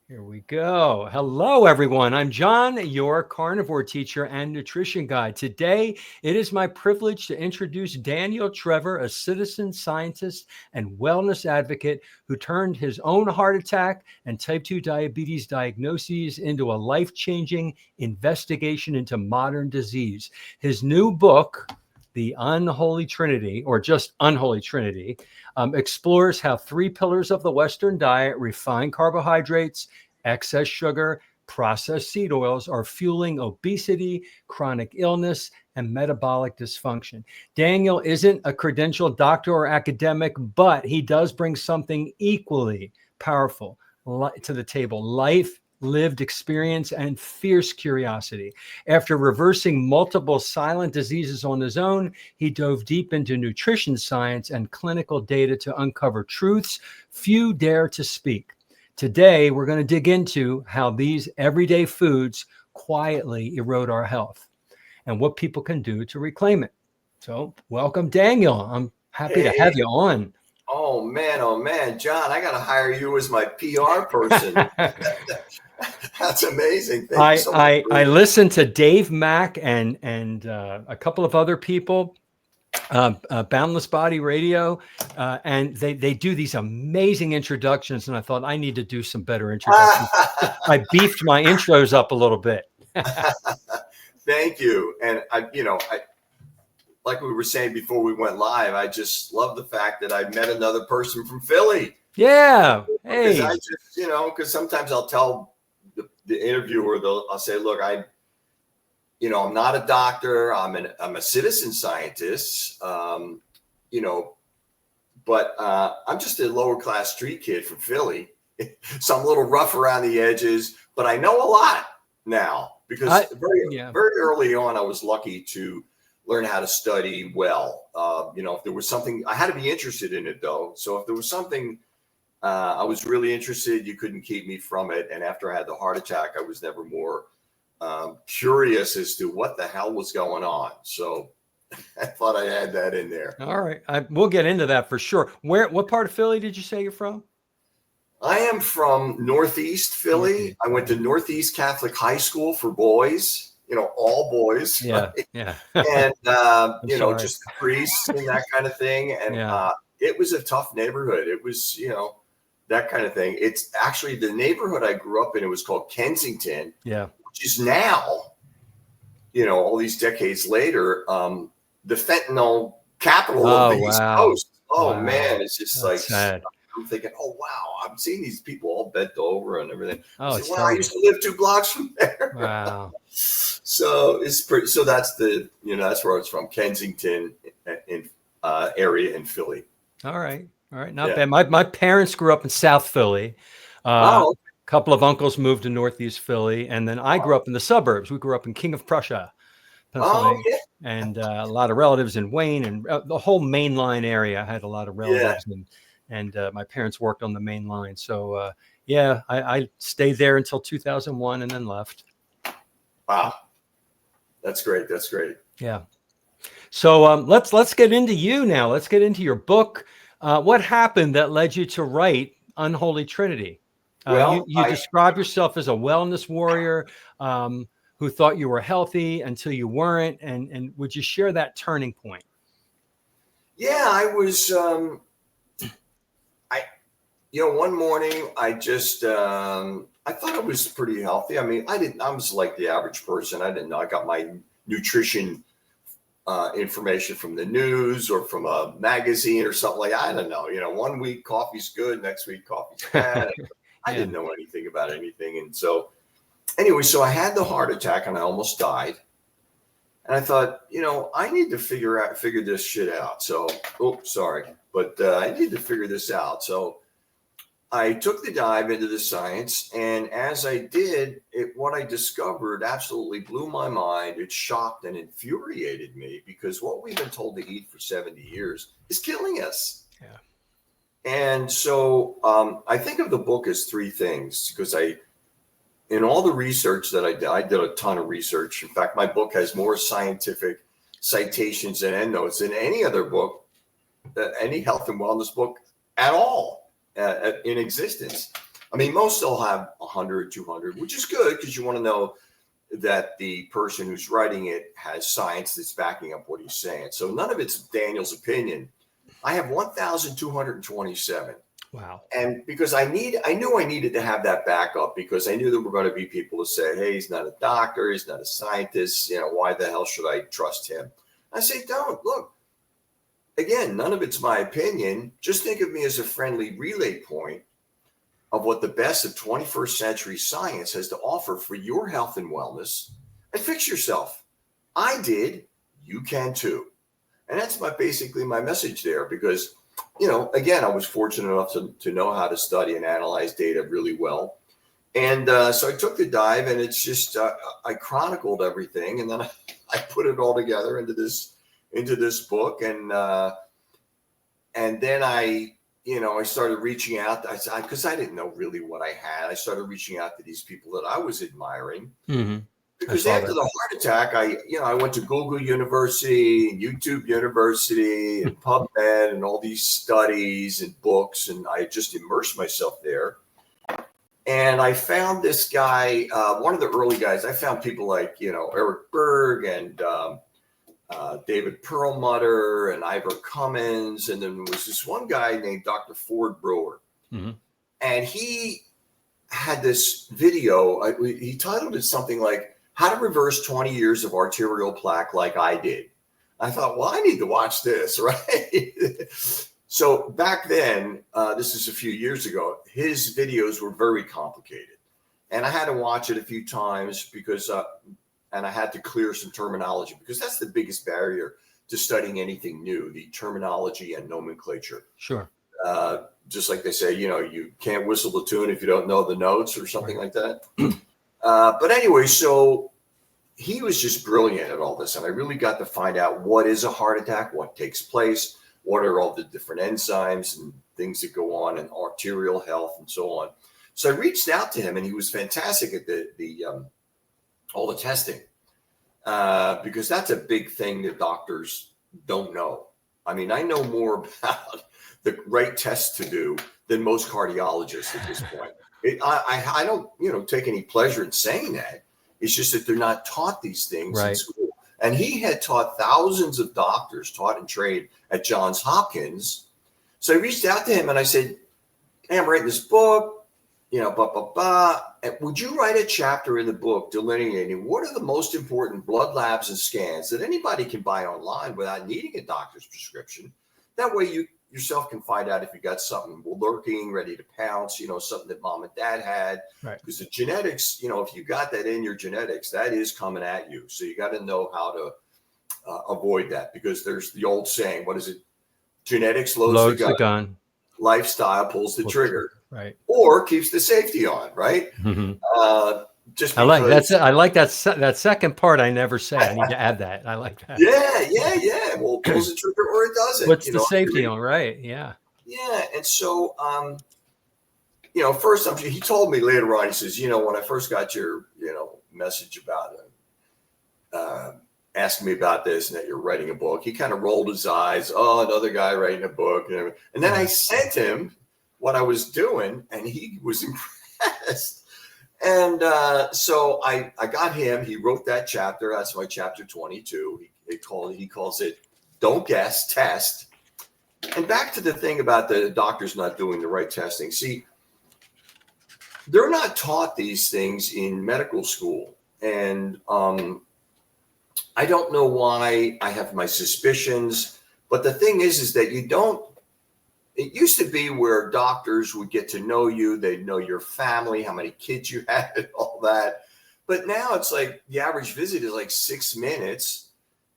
Here we go. Hello, everyone. I'm John, your carnivore teacher and nutrition guide. Today, it is my privilege to introduce Daniel Trevor, a citizen scientist and wellness advocate who turned his own heart attack and type 2 diabetes diagnoses into a life-changing investigation into modern disease. His new book, The Unholy Trinity, or just Unholy Trinity, explores how three pillars of the Western diet, refined carbohydrates, excess sugar, processed seed oils, are fueling obesity, chronic illness, and metabolic dysfunction. Daniel isn't a credentialed doctor or academic, but he does bring something equally powerful to the table: life, lived experience, and fierce curiosity. After reversing multiple silent diseases on his own, he dove deep into nutrition science and clinical data to uncover truths few dare to speak. Today, we're going to dig into how these everyday foods quietly erode our health and what people can do to reclaim it. So, welcome, Daniel. I'm happy to have you on. Oh man, John, I got to hire you as my PR person. That's amazing. Thank you so much. I listened to Dave Mack and a couple of other people, Boundless Body Radio, and they do these amazing introductions, and I thought I need to do some better introductions. I beefed my intros up a little bit. Thank you. And I like we were saying before we went live, I just love the fact that I met another person from Philly. Yeah. Hey. Because I just, because sometimes I'll tell the interviewer, I'll say, look, I'm not a doctor. I'm a citizen scientist, but I'm just a lower class street kid from Philly. So I'm a little rough around the edges, but I know a lot now because very early on, I was lucky to learn how to study well. If there was something, I had to be interested in it though. So if there was something I was really interested, you couldn't keep me from it. And after I had the heart attack, I was never more curious as to what the hell was going on. So I thought I'd add that in there. All right. We'll get into that for sure. What part of Philly did you say you're from? I am from Northeast Philly. I went to Northeast Catholic High School for boys, all boys. Yeah. Right? Yeah. And, just priests and that kind of thing. And it was a tough neighborhood. It was, that kind of thing. It's actually the neighborhood I grew up in. It was called Kensington. Yeah. Which is now, all these decades later, the fentanyl capital of the East Coast. Oh, wow. Man, it's just like sad. I'm thinking, oh, wow, I'm seeing these people all bent over and everything. I used to live 2 blocks from there. Wow. So it's pretty. So that's that's where it's from, Kensington area in Philly. All right. Not bad. My parents grew up in South Philly. A couple of uncles moved to Northeast Philly, and then I grew up in the suburbs. We grew up in King of Prussia, Pennsylvania, and a lot of relatives in Wayne, and the whole main line area had a lot of relatives, and my parents worked on the main line. So I stayed there until 2001 and then left. Wow, that's great. Yeah. So let's get into you now. Let's get into your book. What happened that led you to write Unholy Trinity? You describe yourself as a wellness warrior who thought you were healthy until you weren't. And would you share that turning point? Yeah, I was, one morning I just, I thought I was pretty healthy. I mean, I was like the average person. I didn't know. I got my nutrition information from the news or from a magazine or something like that. I don't know. 1 week coffee's good, next week coffee's bad. I didn't know anything about anything. And so anyway, so I had the heart attack and I almost died. And I thought, I need to figure this shit out. So, I need to figure this out. So I took the dive into the science, and as I did, what I discovered absolutely blew my mind. It shocked and infuriated me because what we've been told to eat for 70 years is killing us. Yeah. And so I think of the book as 3 things because in all the research that I did a ton of research. In fact, my book has more scientific citations and endnotes than any other book, any health and wellness book at all in existence. I mean, most will have 100, 200, which is good because you want to know that the person who's writing it has science that's backing up what he's saying. So none of it's Daniel's opinion. I have 1,227. Wow. And because I knew I needed to have that backup because I knew there were going to be people who say, hey, he's not a doctor, he's not a scientist, why the hell should I trust him? I say, don't. Look, again, none of it's my opinion. Just think of me as a friendly relay point of what the best of 21st century science has to offer for your health and wellness, and fix yourself. I did, you can too. And that's basically my message there because, again, I was fortunate enough to know how to study and analyze data really well. And so I took the dive, and it's just, I chronicled everything, and then I put it all together into this book. And then I started reaching out because I didn't know really what I had. I started reaching out to these people that I was admiring. Mm-hmm. Because after the heart attack, I went to Google University and YouTube University and PubMed and all these studies and books, and I just immersed myself there. And I found this guy, one of the early guys. I found people like Eric Berg and David Perlmutter and Ivor Cummins, and then there was this one guy named Dr. Ford Brewer, and he had this video. He titled it something like "How to Reverse 20 Years of Arterial Plaque Like I Did." I thought, well, I need to watch this, right? So back then, this is a few years ago, his videos were very complicated, and I had to watch it a few times because. And I had to clear some terminology because that's the biggest barrier to studying anything new, the terminology and nomenclature. Sure. Just like they say, you can't whistle the tune if you don't know the notes or something like that. But anyway, so he was just brilliant at all this. And I really got to find out what is a heart attack, what takes place, what are all the different enzymes and things that go on in arterial health and so on. So I reached out to him, and he was fantastic at all the testing, because that's a big thing that doctors don't know. I mean, I know more about the right tests to do than most cardiologists at this point. I don't, take any pleasure in saying that. It's just that they're not taught these things in school. And he had taught thousands of doctors, taught and trained at Johns Hopkins. So I reached out to him and I said, hey, I'm writing this book. Would you write a chapter in the book delineating what are the most important blood labs and scans that anybody can buy online without needing a doctor's prescription? That way you yourself can find out if you got something lurking, ready to pounce, something that mom and dad had. Right. Because the genetics, if you got that in your genetics, that is coming at you. So you got to know how to avoid that, because there's the old saying, what is it? Genetics loads the gun. Lifestyle pulls the trigger. Right. Or keeps the safety on, right? Mm-hmm. Just because, I like that second part. I never say. I need to add that. I like that. Yeah. Well, it pulls the trigger or it doesn't. What's the safety on, right? Yeah. Yeah, and so first he told me later on. He says, when I first got your message about asking me about this and that you're writing a book, he kind of rolled his eyes. Oh, another guy writing a book, and then I sent him what I was doing, and he was impressed. And so I got him. He wrote that chapter. That's my chapter 22. He calls it "Don't Guess, Test." And back to the thing about the doctors not doing the right testing. See, they're not taught these things in medical school, and I don't know why. I have my suspicions, but the thing is that you don't. It used to be where doctors would get to know you. They'd know your family, how many kids you had, and all that. But now it's like the average visit is like 6 minutes.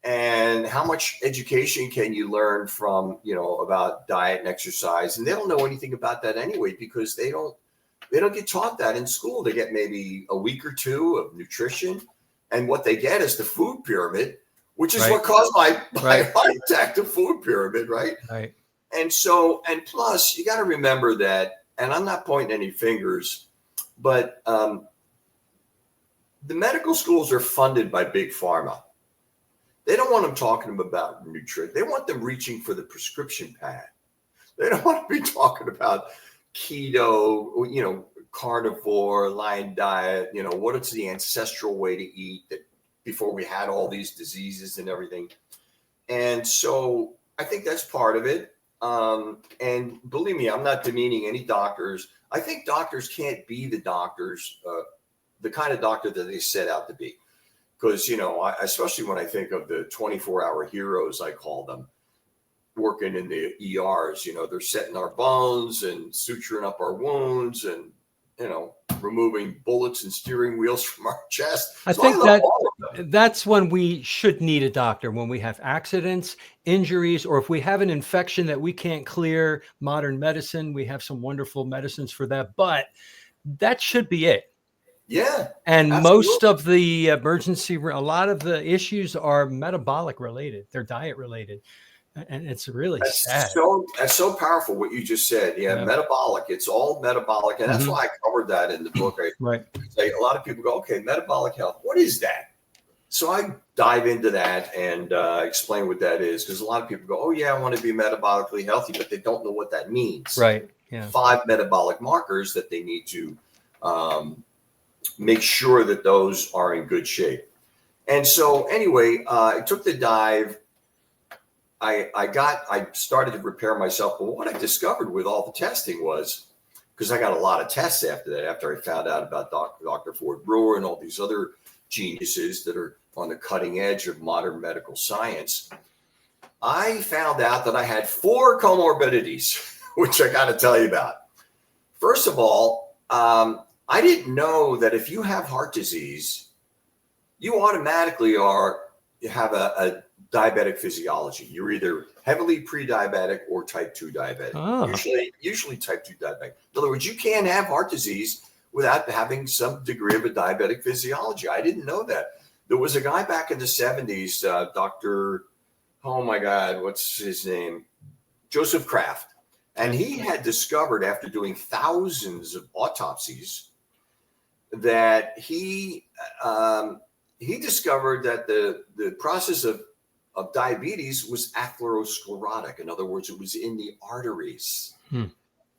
And how much education can you learn from, about diet and exercise? And they don't know anything about that anyway, because they don't get taught that in school. They get maybe a week or two of nutrition. And what they get is the food pyramid, which is what caused my heart attack, the food pyramid, right? Right. And so, and plus, you got to remember that, and I'm not pointing any fingers, but the medical schools are funded by Big Pharma. They don't want them talking about nutrition. They want them reaching for the prescription pad. They don't want to be talking about keto, carnivore line diet, what is the ancestral way to eat that before we had all these diseases and everything. And so I think that's part of it. And believe me, I'm not demeaning any doctors. I think doctors can't be the doctors, the kind of doctor that they set out to be. Because, especially when I think of the 24-hour heroes, I call them, working in the ERs, they're setting our bones and suturing up our wounds and, removing bullets and steering wheels from our chest. I think that's when we should need a doctor, when we have accidents, injuries, or if we have an infection that we can't clear. Modern medicine, we have some wonderful medicines for that, but that should be it. Yeah. And absolutely. Most of the a lot of the issues are metabolic related. They're diet related. And it's really sad. That's so powerful what you just said. Yeah, metabolic. It's all metabolic. And that's why I covered that in the book. Right. A lot of people go, okay, metabolic health. What is that? So I dive into that and explain what that is. Because a lot of people go, oh, yeah, I want to be metabolically healthy, but they don't know what that means. Right. Yeah. 5 metabolic markers that they need to make sure that those are in good shape. And so anyway, I took the dive. I started to repair myself, but what I discovered with all the testing was, because I got a lot of tests after that, after I found out about Dr. Ford Brewer and all these other geniuses that are on the cutting edge of modern medical science, I found out that I had 4 comorbidities, which I got to tell you about. First of all, I didn't know that if you have heart disease, you automatically have a diabetic physiology. You're either heavily pre-diabetic or type 2 diabetic. Oh. Usually type 2 diabetic. In other words, you can't have heart disease without having some degree of a diabetic physiology. I didn't know that. There was a guy back in the 70s, Dr. Oh my God, what's his name? Joseph Kraft. And he had discovered, after doing thousands of autopsies, that he discovered that the process of diabetes was atherosclerotic. In other words, it was in the arteries.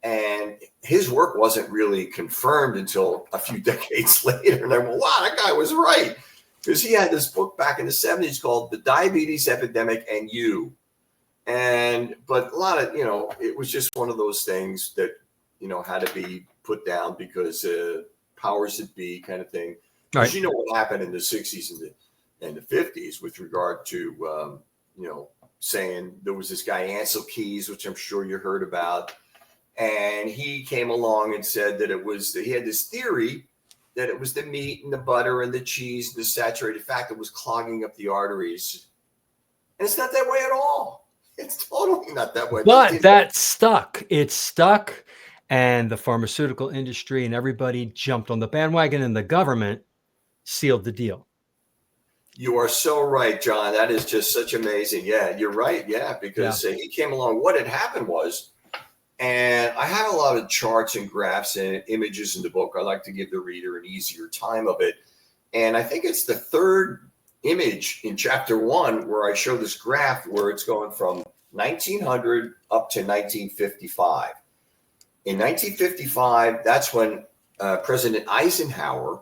And his work wasn't really confirmed until a few decades later. And I went, wow, that guy was right. Because he had this book back in the 70s called The Diabetes Epidemic and You. But a lot of, it was just one of those things that, had to be put down because powers that be kind of thing. Because Right. What happened in the 60s and the 50s with regard to, saying there was this guy, Ansel Keys, which I'm sure you heard about. And he came along and said that he had this theory that it was the meat and the butter and the cheese and the saturated fat that was clogging up the arteries. And it's not that way at all. It's totally not that way. But that stuck. It stuck. And the pharmaceutical industry and everybody jumped on the bandwagon, and the government sealed the deal. You are so right, John. That is just such amazing. Yeah, you're right. Yeah, because he came along. What had happened was, and I have a lot of charts and graphs and images in the book. I like to give the reader an easier time of it. And I think it's the 3rd image in chapter 1 where I show this graph where it's going from 1900 up to 1955. In 1955, that's when President Eisenhower,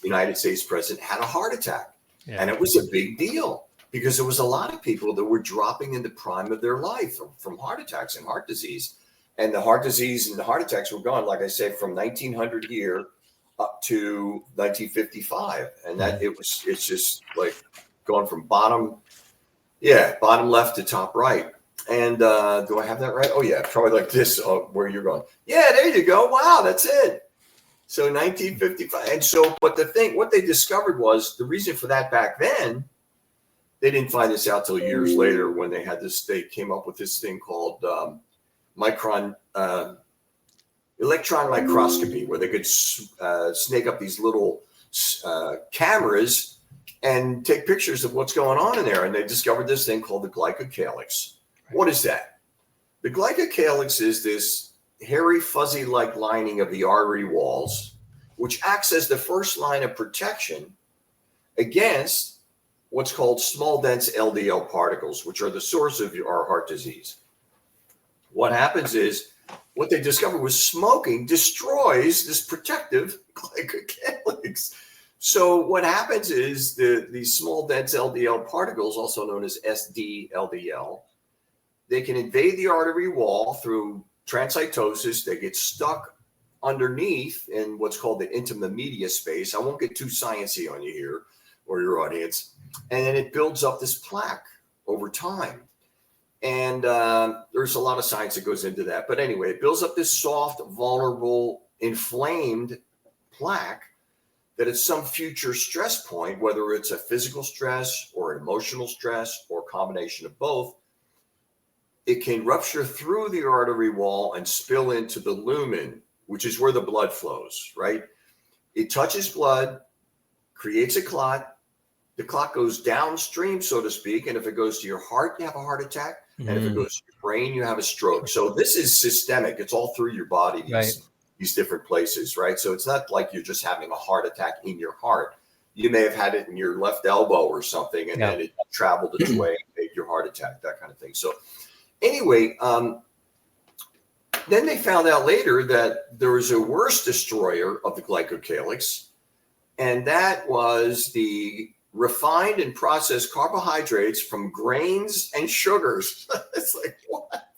United States president, had a heart attack. Yeah. And it was a big deal because there was a lot of people that were dropping in the prime of their life from heart attacks and heart disease. And the heart disease and the heart attacks were gone, like I said, from 1900 here up to 1955. And that it's just like going from bottom left to top right. And do I have that right? Oh, yeah, probably like this, where you're going. Yeah, there you go. Wow, that's it. So 1955. And so, but what they discovered was the reason for that back then, they didn't find this out till years later when they came up with this thing called electron microscopy, where they could snake up these little cameras and take pictures of what's going on in there. And they discovered this thing called the glycocalyx. What is that? The glycocalyx is this hairy, fuzzy-like lining of the artery walls, which acts as the first line of protection against what's called small, dense LDL particles, which are the source of our heart disease. What happens is what they discovered was smoking destroys this protective glycocalyx. So what happens is these small dense LDL particles, also known as SD-LDL, they can invade the artery wall through transcytosis. They get stuck underneath in what's called the intima media space. I won't get too sciencey on you here or your audience. And then it builds up this plaque over time. And there's a lot of science that goes into that. But anyway, it builds up this soft, vulnerable, inflamed plaque that at some future stress point, whether it's a physical stress or an emotional stress or a combination of both, it can rupture through the artery wall and spill into the lumen, which is where the blood flows, right? It touches blood, creates a clot. The clot goes downstream, so to speak. And if it goes to your heart, you have a heart attack. And if it goes to your brain, you have a stroke. So this is systemic. It's all through your body, these different places, right? So it's not like you're just having a heart attack in your heart. You may have had it in your left elbow or something, and then it traveled its way and made your heart attack, that kind of thing. So anyway, then they found out later that there was a worse destroyer of the glycocalyx, and that was the refined and processed carbohydrates from grains and sugars. It's like, what?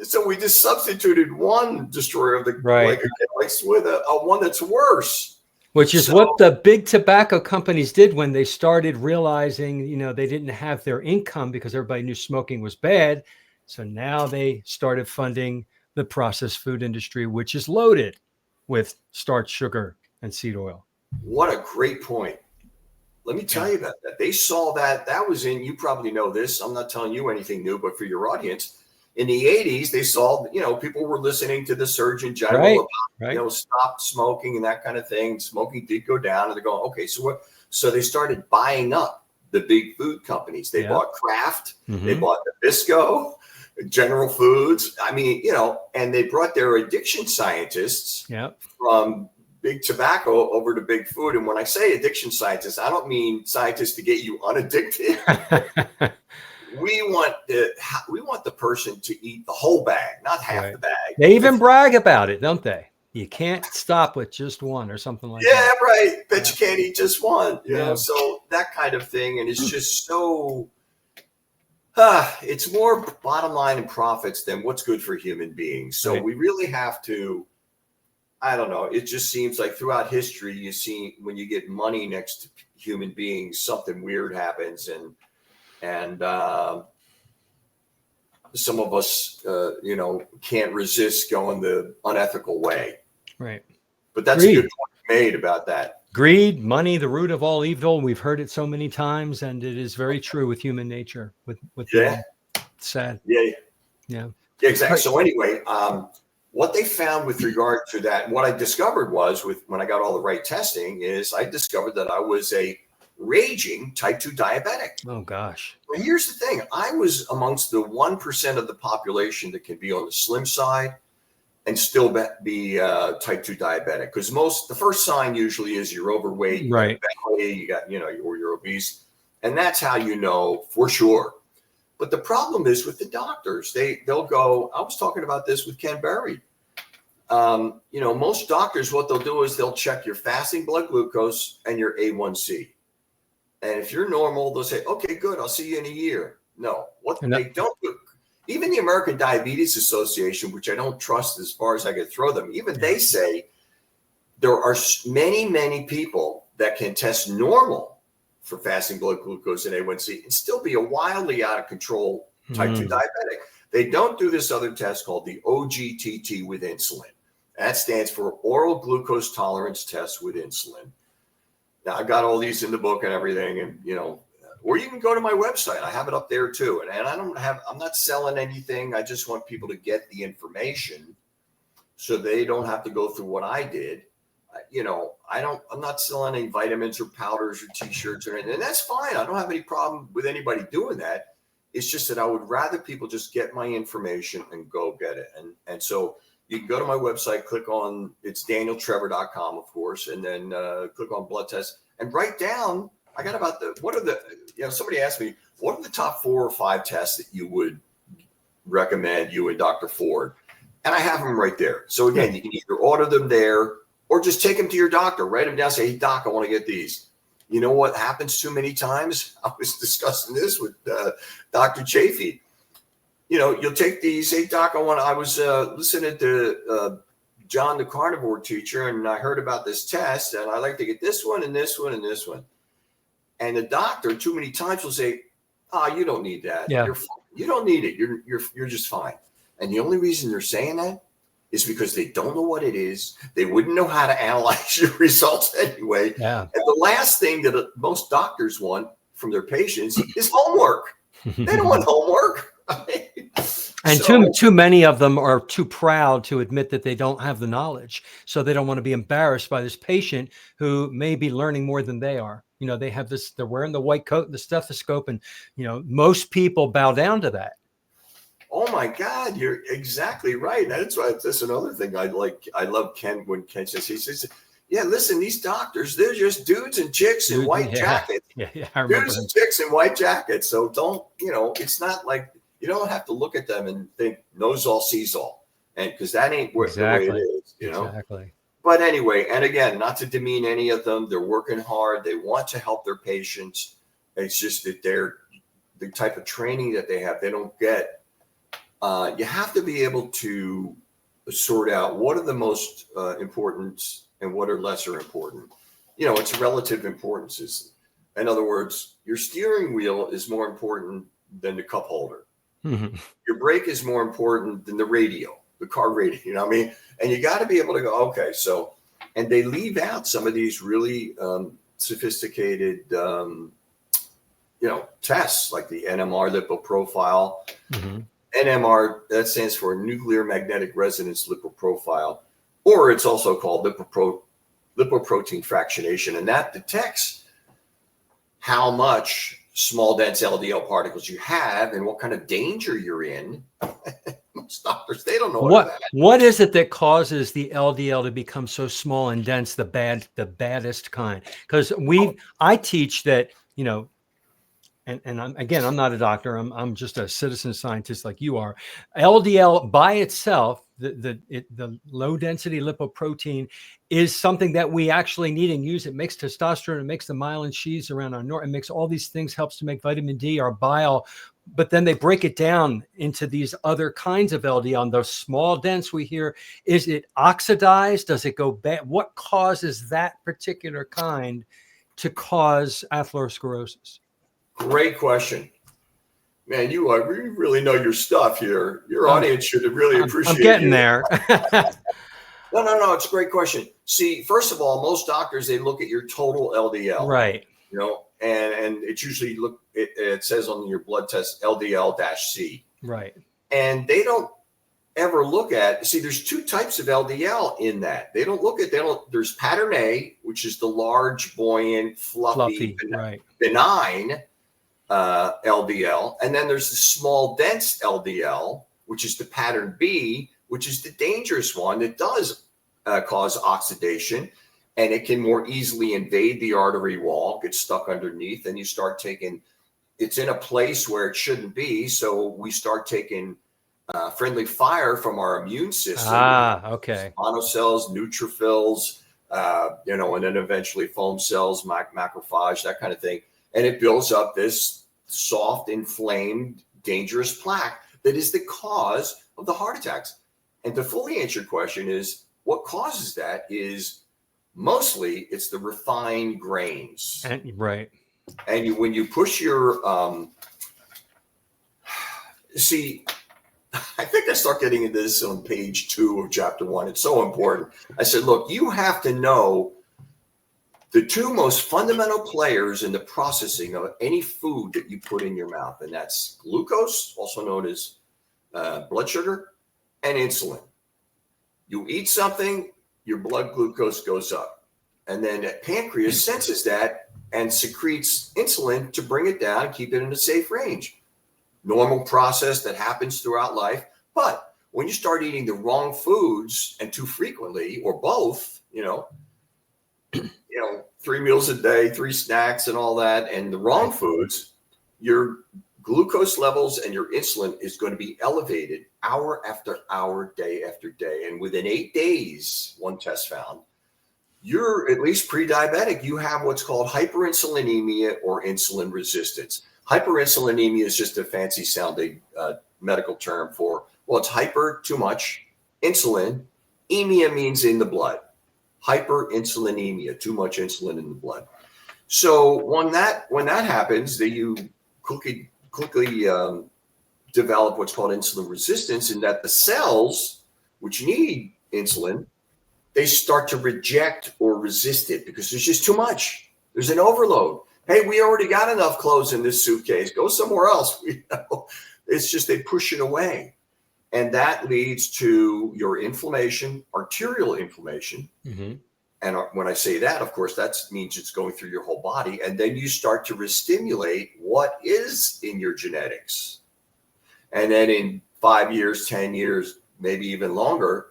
So we just substituted one destroyer of the glycocalyx with a one that's worse. Which is what the big tobacco companies did when they started realizing, they didn't have their income because everybody knew smoking was bad. So now they started funding the processed food industry, which is loaded with starch, sugar, and seed oil. What a great point. Let me tell you about that. They saw that was in, you probably know this. I'm not telling you anything new, but for your audience, in the 80s, they saw, people were listening to the Surgeon General about, stop smoking and that kind of thing. Smoking did go down, and they're going, okay, so what? So they started buying up the big food companies. They bought Kraft, they bought Nabisco, General Foods. I mean, and they brought their addiction scientists from big tobacco over to big food. And when I say addiction scientists, I don't mean scientists to get you unaddicted. We want the person to eat the whole bag, not half the bag. They even brag about it, don't they? You can't stop with just one or something like that. Yeah, right. Bet you can't eat just one. You know, so that kind of thing. And it's just so it's more bottom line and profits than what's good for human beings. So we really have to, I don't know. It just seems like throughout history, you see when you get money next to human beings, something weird happens, and some of us, can't resist going the unethical way. Right. But that's a good point made about that. Greed, money, the root of all evil. We've heard it so many times, and it is very true with human nature. With sad. Yeah, exactly. So anyway, what they found with regard to that, what I discovered was when I got all the right testing, is I discovered that I was a raging type 2 diabetic. Oh gosh. Well, here's the thing. I was amongst the 1% of the population that can be on the slim side and still be type 2 diabetic. Because the first sign usually is you're overweight, you got belly, you got, or you're obese. And that's how you know for sure. But the problem is with the doctors, they'll go, I was talking about this with Ken Berry. Most doctors, what they'll do is they'll check your fasting blood glucose and your A1C. And if you're normal, they'll say, okay, good, I'll see you in a year. No, they don't do, even the American Diabetes Association, which I don't trust as far as I could throw them, even they say there are many, many people that can test normal for fasting blood glucose and A1C and still be a wildly out of control type 2 diabetic. They don't do this other test called the OGTT with insulin. That stands for oral glucose tolerance test with insulin. Now, I've got all these in the book and everything, and, or you can go to my website. I have it up there too. And I'm not selling anything. I just want people to get the information so they don't have to go through what I did. I'm not selling any vitamins or powders or t-shirts or anything. And that's fine. I don't have any problem with anybody doing that. It's just that I would rather people just get my information and go get it. And so you can go to my website, click on, it's danieltrevor.com, of course, and then click on blood tests and write down, I got about somebody asked me, what are the top 4 or 5 tests that you would recommend, you and Dr. Ford? and I have them right there. So again, you can either order them there or just take them to your doctor, write them down, say, hey, doc, I want to get these. You know what happens too many times? I was discussing this with Dr. Chafee. You know, you'll take these, hey, doc, I was listening to John, the carnivore teacher, and I heard about this test, and I like to get this one and this one and this one. And the doctor too many times will say, you don't need that. Yeah. You're fine. You don't need it. You're just fine. And the only reason they're saying that is because they don't know what it is. They wouldn't know how to analyze your results anyway. Yeah. And the last thing that most doctors want from their patients is homework. They don't want homework. And too many of them are too proud to admit that they don't have the knowledge. So they don't want to be embarrassed by this patient who may be learning more than they are. You know, they have this, they're wearing the white coat and the stethoscope, and, you know, most people bow down to that. Oh my God, you're exactly right. That's why that's another thing I love Ken when Ken says, he says, yeah, listen, these doctors, they're just dudes and chicks in white jackets. Yeah, I remember. Dudes and chicks in white jackets. So don't, you know, it's not like, you don't have to look at them and think knows all, sees all. And because that ain't the way it is, you know. Exactly. But anyway, and again, not to demean any of them, they're working hard. They want to help their patients. It's just that they're the type of training that they have, they don't get. You have to be able to sort out what are the most important and what are lesser important. You know, it's relative importances. In other words, your steering wheel is more important than the cup holder. Mm-hmm. Your brake is more important than the radio, the car radio, you know what I mean? And you got to be able to go, okay, so, and they leave out some of these really sophisticated, you know, tests like the NMR lipoprofile. Mm-hmm. NMR, that stands for nuclear magnetic resonance lipoprofile, or it's also called lipoprotein fractionation. And that detects how much small dense LDL particles you have and what kind of danger you're in. Most doctors, they don't know what is it that causes the LDL to become so small and dense, the baddest kind? Because I teach that, you know, and I'm not a doctor. I'm just a citizen scientist like you are. LDL by itself, the low density lipoprotein, is something that we actually need and use. It makes testosterone, it makes the myelin sheaths around our neurons, it makes all these things, helps to make vitamin D, our bile. But then they break it down into these other kinds of LDL. And those small dense we hear, is it oxidized? Does it go bad? What causes that particular kind to cause atherosclerosis? Great question. Man, you really know your stuff here. Your audience should really appreciate it. I'm getting there. No. It's a great question. See, first of all, most doctors, they look at your total LDL. Right. You know, and it's usually it says on your blood test LDL-C. Right. And they don't ever look at, see, there's two types of LDL in that. There's pattern A, which is the large, buoyant, fluffy benign LDL. And then there's the small, dense LDL, which is the pattern B, which is the dangerous one that does cause oxidation. And it can more easily invade the artery wall, get stuck underneath, and you start taking, it's in a place where it shouldn't be. So we start taking friendly fire from our immune system. Okay. Monocells, neutrophils, you know, and then eventually foam cells, macrophage, that kind of thing. And it builds up this soft, inflamed, dangerous plaque that is the cause of the heart attacks. And to fully answer your question is, what causes that is mostly it's the refined grains. Right. And when you push your, see, I think I start getting into this on page 2 of chapter 1. It's so important. I said, look, you have to know the two most fundamental players in the processing of any food that you put in your mouth. And that's glucose, also known as blood sugar, and insulin. You eat something, your blood glucose goes up. And then the pancreas senses that and secretes insulin to bring it down, keep it in a safe range. Normal process that happens throughout life. But when you start eating the wrong foods and too frequently, or both, you know, 3 meals a day, 3 snacks and all that, and the wrong foods, your glucose levels and your insulin is going to be elevated hour after hour, day after day. And within 8 days, one test found, you're at least pre-diabetic. You have what's called hyperinsulinemia or insulin resistance. Hyperinsulinemia is just a fancy sounding medical term for, well, it's hyper, too much, insulin. Emia means in the blood. Hyperinsulinemia, too much insulin in the blood. So when that happens, that you quickly develop what's called insulin resistance, in that the cells which need insulin, they start to reject or resist it because there's just too much. There's an overload. Hey, we already got enough clothes in this suitcase. Go somewhere else. It's just they push it away. And that leads to your inflammation, arterial inflammation. Mm-hmm. And when I say that, of course, that means it's going through your whole body. And then you start to restimulate what is in your genetics. And then in 5 years, 10 years, maybe even longer,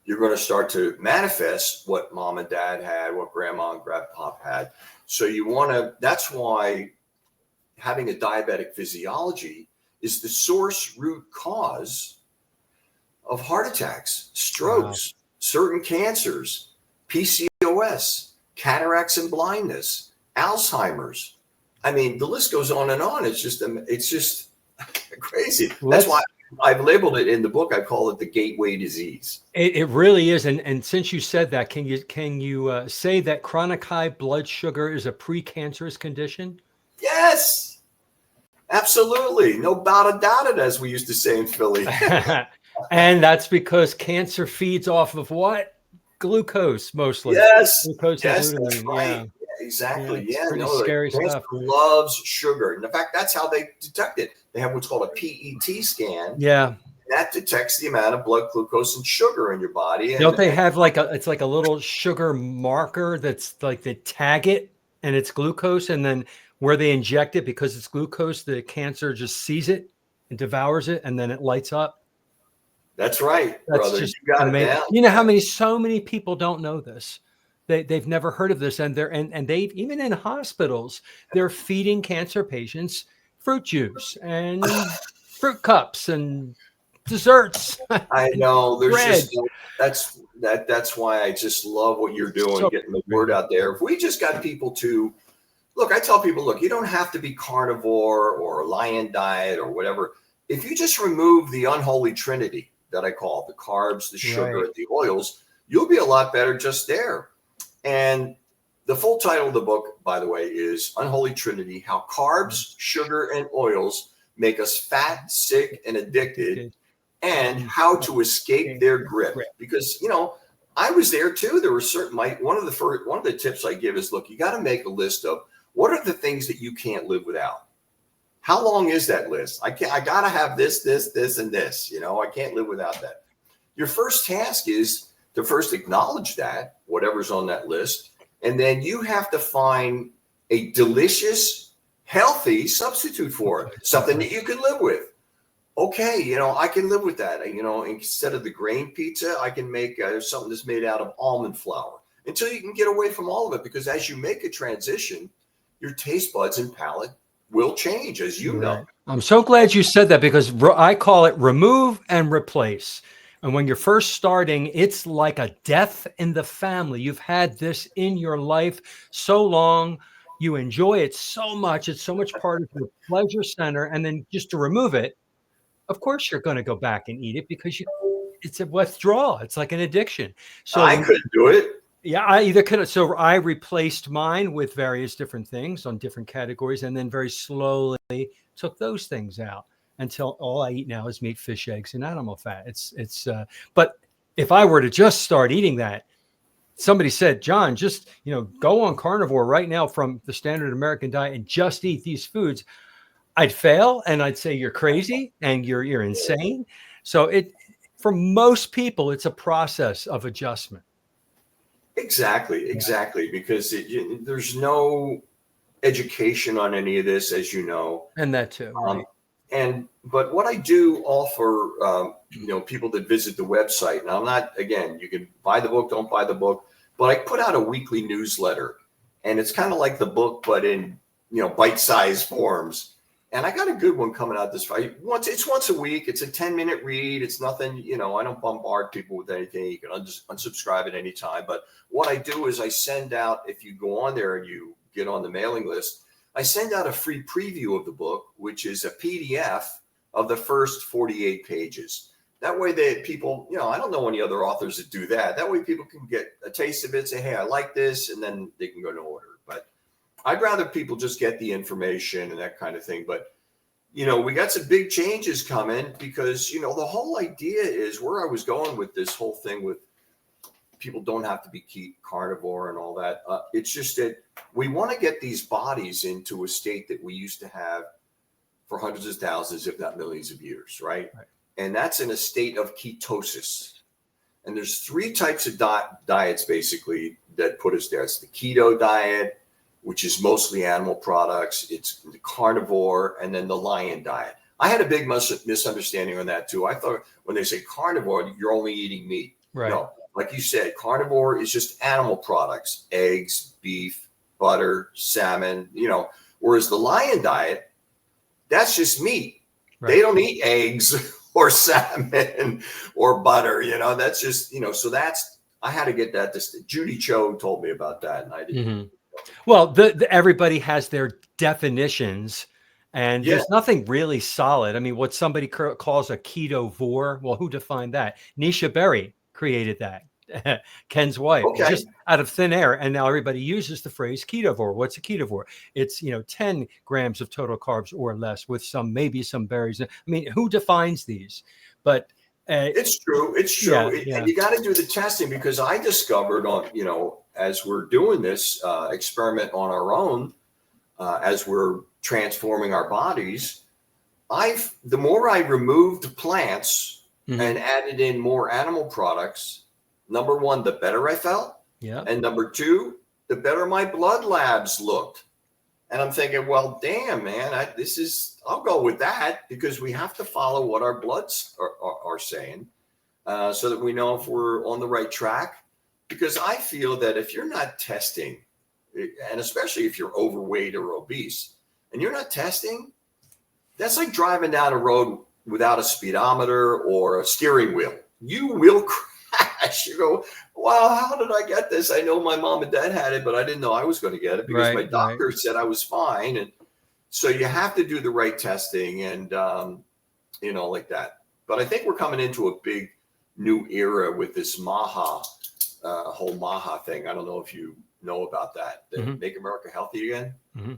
you're going to start to manifest what mom and dad had, what grandma and grandpa had. So that's why having a diabetic physiology is the source root cause of heart attacks, strokes, certain cancers, PCOS, cataracts and blindness, Alzheimer's. I mean, the list goes on and on. It's just crazy. That's why I've labeled it in the book. I call it the gateway disease. It really is. And since you said that, can you say that chronic high blood sugar is a precancerous condition? Yes, absolutely. No doubt about it, as we used to say in Philly. And that's because cancer feeds off of what? Glucose, mostly. Yes. Glucose yes, and that's right. Yeah. Yeah, exactly. Yeah, pretty scary stuff. Loves sugar. And in fact, that's how they detect it. They have what's called a PET scan. Yeah. That detects the amount of blood glucose and sugar in your body. And don't they have it's like a little sugar marker that's like they tag it and it's glucose, and then where they inject it, because it's glucose, the cancer just sees it and devours it, and then it lights up. That's right, That's brother. just You got amazing. it down. You know how so many people don't know this. They've never heard of this, and they've even in hospitals, they're feeding cancer patients fruit juice and fruit cups and desserts. I know. There's bread. just that's why I just love what you're doing, getting the word out there. If we just got people to look, I tell people, look, you don't have to be carnivore or lion diet or whatever. If you just remove the unholy Trinity that I call the carbs, the sugar, and the oils, you'll be a lot better just there. And the full title of the book, by the way, is Unholy Trinity: How Carbs, Sugar, and Oils Make Us Fat, Sick, and Addicted, and How to Escape Their Grip. Because, I was there too. There were certain, one of the tips I give is, look, you got to make a list of what are the things that you can't live without. How long is that list? I got to have this, this, and this. I can't live without that. Your first task is to first acknowledge that, whatever's on that list, and then you have to find a delicious, healthy substitute for it, something that you can live with. Okay, I can live with that. Instead of the grain pizza, I can make something that's made out of almond flour, until you can get away from all of it, because as you make a transition, your taste buds and palate will change, as you know. I'm so glad you said that, because I call it remove and replace. And when you're first starting, it's like a death in the family. You've had this in your life so long. You enjoy it so much. It's so much part of your pleasure center. And then just to remove it, of course, you're going to go back and eat it, because it's a withdrawal. It's like an addiction. So I couldn't do it. Yeah, I either could. So I replaced mine with various different things on different categories, and then very slowly took those things out until all I eat now is meat, fish, eggs, and animal fat. But if I were to just start eating that, somebody said, John, just, go on carnivore right now from the standard American diet and just eat these foods, I'd fail. And I'd say, you're crazy and you're insane. So for most people, it's a process of adjustment. Exactly. Because there's no education on any of this, as you know. And that too. Right. But what I do offer, people that visit the website, and I'm not, again, you can buy the book, don't buy the book, but I put out a weekly newsletter, and it's kind of like the book, but in, bite-sized forms. And I got a good one coming out this Friday. It's once a week. It's a 10-minute read. It's nothing, I don't bombard people with anything. You can unsubscribe at any time. But what I do is I send out, if you go on there and you get on the mailing list, I send out a free preview of the book, which is a PDF of the first 48 pages. That way people, I don't know any other authors that do that. That way people can get a taste of it, say, hey, I like this, and then they can go to order. But I'd rather people just get the information and that kind of thing. But, we got some big changes coming because, the whole idea is where I was going with this whole thing with people don't have to be carnivore and all that. It's just that we want to get these bodies into a state that we used to have for hundreds of thousands, if not millions of years, right? And that's in a state of ketosis. And there's 3 types of diets basically that put us there. It's the keto diet, which is mostly animal products. It's the carnivore, and then the lion diet. I had a big misunderstanding on that too. I thought when they say carnivore, you're only eating meat. Right. No, like you said, carnivore is just animal products, eggs, beef, butter, salmon, whereas the lion diet, that's just meat. Right. They don't eat eggs or salmon or butter, that's just, so that's, I had to get that. Judy Cho told me about that, and I didn't. Mm-hmm. Well, everybody has their definitions, and there's nothing really solid. I mean, what somebody calls a ketovore, well, who defined that? Nisha Berry created that, Ken's wife, just out of thin air. And now everybody uses the phrase ketovore. What's a ketovore? It's, 10 grams of total carbs or less with maybe some berries. I mean, who defines these? But it's true. It's true. And you got to do the testing, because I discovered as we're doing this experiment on our own, as we're transforming our bodies, the more I removed plants and added in more animal products, number one, the better I felt. Yeah. And number two, the better my blood labs looked. And I'm thinking, well, damn, man, I'll go with that, because we have to follow what our bloods are saying, so that we know if we're on the right track. Because I feel that if you're not testing, and especially if you're overweight or obese, and you're not testing, that's like driving down a road without a speedometer or a steering wheel. You will crash. You go, wow, how did I get this? I know my mom and dad had it, but I didn't know I was going to get it, because my doctor said I was fine. And so you have to do the right testing and, like that. But I think we're coming into a big new era with this whole MAHA thing. I don't know if you know about that. Make America Healthy Again. Mm-hmm.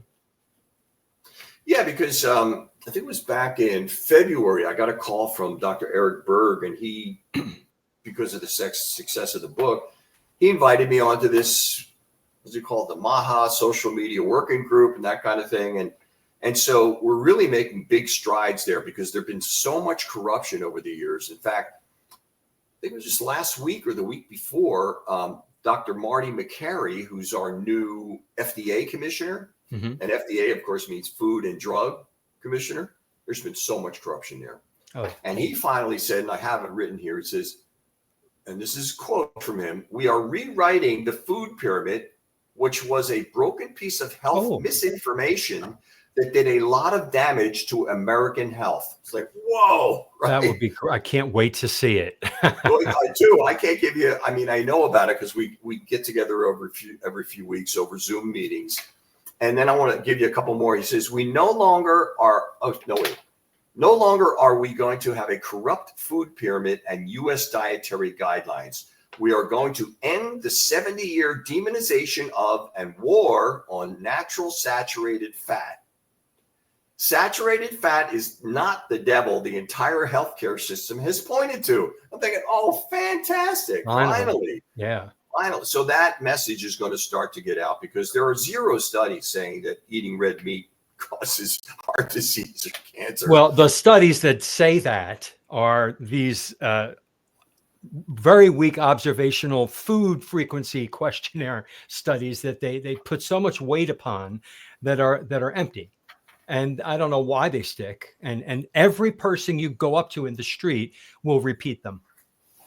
Yeah, because I think it was back in February, I got a call from Dr. Eric Berg, and he, because of the success of the book, he invited me onto this, what's it called, the MAHA social media working group and that kind of thing. And so we're really making big strides there, because there's been so much corruption over the years. In fact, I think it was just last week or the week before, Dr. Marty McCary, who's our new FDA commissioner, and FDA, of course, means Food and Drug Commissioner. There's been so much corruption there. Oh. And he finally said, and I have it written here, it says, and this is a quote from him, "We are rewriting the food pyramid, which was a broken piece of health misinformation that did a lot of damage to American health." It's like, whoa. Right? That would be cool. I can't wait to see it. Well, I do. I can't give you, I know about it, because we get together every few weeks over Zoom meetings. And then I want to give you a couple more. He says, no longer are we going to have a corrupt food pyramid and U.S. dietary guidelines. We are going to end the 70-year demonization of and war on natural saturated fat. Saturated fat is not the devil the entire healthcare system has pointed to. I'm thinking, oh, fantastic. Finally. Yeah. Finally. So that message is going to start to get out, because there are 0 studies saying that eating red meat causes heart disease or cancer. Well, the studies that say that are these very weak observational food frequency questionnaire studies that they put so much weight upon that are empty. And I don't know why they stick. And every person you go up to in the street will repeat them.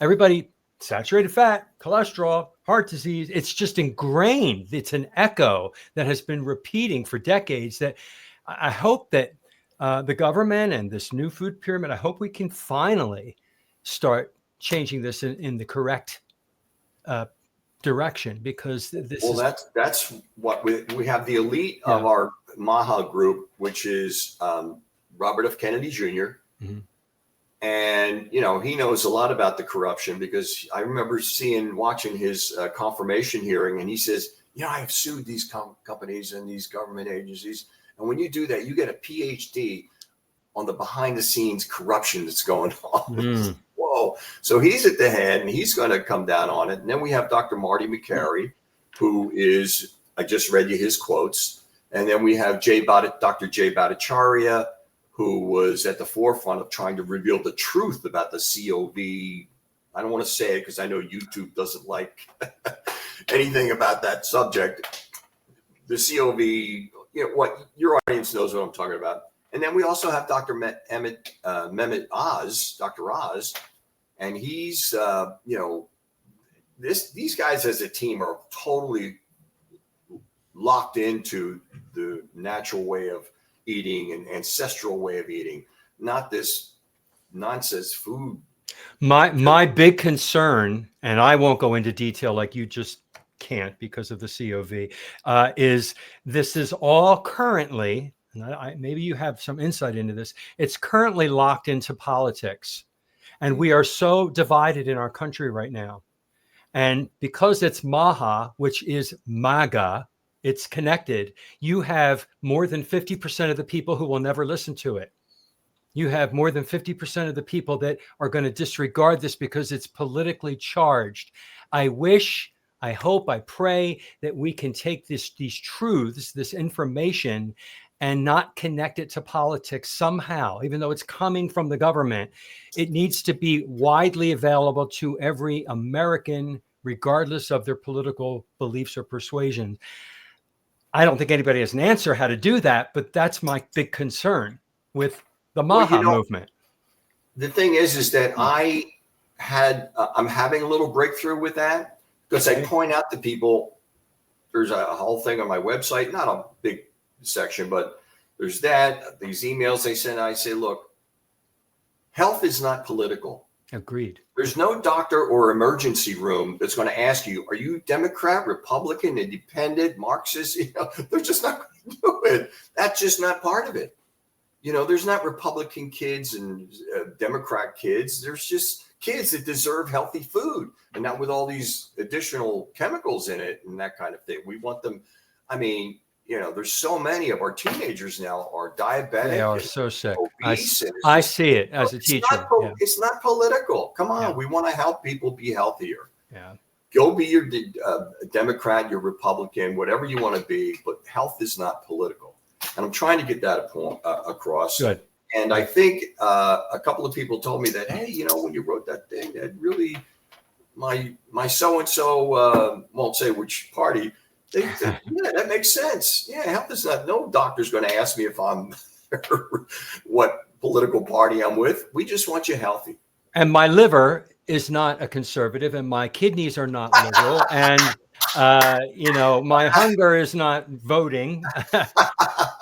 Everybody, saturated fat, cholesterol, heart disease. It's just ingrained. It's an echo that has been repeating for decades, that I hope that the government and this new food pyramid. I hope we can finally start changing this in the correct direction, because this Well, is that's what we have. The elite of our MAHA group, which is Robert F. Kennedy Jr. Mhm. And, you know, he knows a lot about the corruption, because I remember watching his confirmation hearing, and he says, you know, I have sued these companies and these government agencies. And when you do that, you get a PhD on the behind the scenes corruption that's going on. Mm. Whoa. So he's at the head, and he's going to come down on it. And then we have Dr. Marty McCary, who is, I just read you his quotes. And then we have Dr. Jay Bhattacharya, who was at the forefront of trying to reveal the truth about the COV. I don't want to say it because I know YouTube doesn't like anything about that subject. The COV, you know, what your audience knows what I'm talking about. And then we also have Dr. Mehmet Oz, Dr. Oz, and he's, you know, these guys as a team are totally locked into the natural way of eating and ancestral way of eating, not this nonsense food. My big concern, and I won't go into detail like you just can't because of the COV, is this is all currently, and maybe you have some insight into this, it's currently locked into politics. And we are so divided in our country right now. And because it's MAHA, which is MAGA, it's connected. You have more than 50% of the people who will never listen to it. You have more than 50% of the people that are going to disregard this because it's politically charged. I wish, I hope, I pray that we can take these truths, this information, and not connect it to politics somehow, even though it's coming from the government. It needs to be widely available to every American, regardless of their political beliefs or persuasion. I don't think anybody has an answer how to do that, but that's my big concern with the MAHA movement. The thing is that I'm having a little breakthrough with that, because I point out to people, there's a whole thing on my website, not a big section, but there's these emails they send. I say, look, health is not political. Agreed. There's no doctor or emergency room that's going to ask you, are you Democrat, Republican, Independent, Marxist? You know, they're just not going to do it. That's just not part of it. You know, there's not Republican kids and Democrat kids. There's just kids that deserve healthy food, and not with all these additional chemicals in it and that kind of thing. We want them. I mean, you know, there's so many of our teenagers now are diabetic. They are so sick. I just, see it as a teacher. It's not political. Come on. We want to help people be healthier. Yeah. Go be your Democrat, your Republican, whatever you want to be, but health is not political. And I'm trying to get that across. Good. And I think a couple of people told me that, hey, you know, when you wrote that thing, that really, my so-and-so, won't say which party, they said, yeah, that makes sense. Yeah, health is not, no doctor's going to ask me if I'm, what political party I'm with. We just want you healthy. And my liver is not a conservative, and my kidneys are not liberal. And, you know, my hunger is not voting.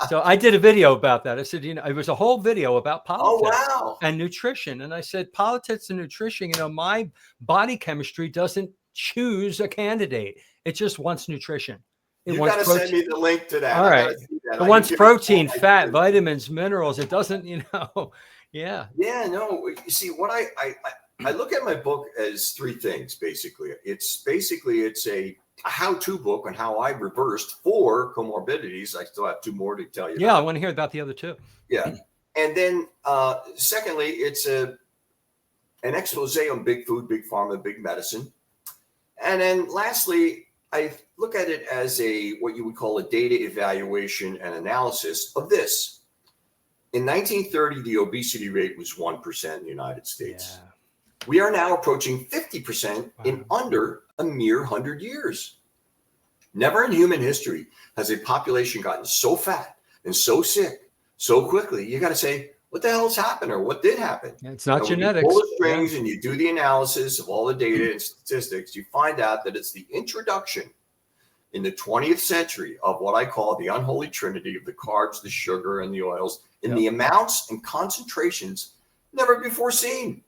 So I did a video about that. I said, you know, it was a whole video about politics and nutrition. And I said, politics and nutrition, you know, my body chemistry doesn't choose a candidate. It just wants nutrition. You got to send me the link to that. All right. It wants protein, fat, vitamins, minerals. It doesn't, you know. Yeah. Yeah, no. You see, what I look at my book as three things, basically. It's a how-to book on how I reversed 4 comorbidities. I still have 2 more to tell you. Yeah, I want to hear about the other 2. Yeah. And then secondly, it's an expose on big food, big pharma, big medicine. And then lastly, I look at it as what you would call a data evaluation and analysis of this. In 1930, the obesity rate was 1% in the United States. Yeah. We are now approaching 50% in under a mere 100 years. Never in human history has a population gotten so fat and so sick so quickly. You got to say, what the hell's happened, or what did happen? It's not genetics. You pull the strings and you do the analysis of all the data and statistics, you find out that it's the introduction in the 20th century of what I call the unholy trinity of the carbs, the sugar, and the oils, in the amounts and concentrations never before seen.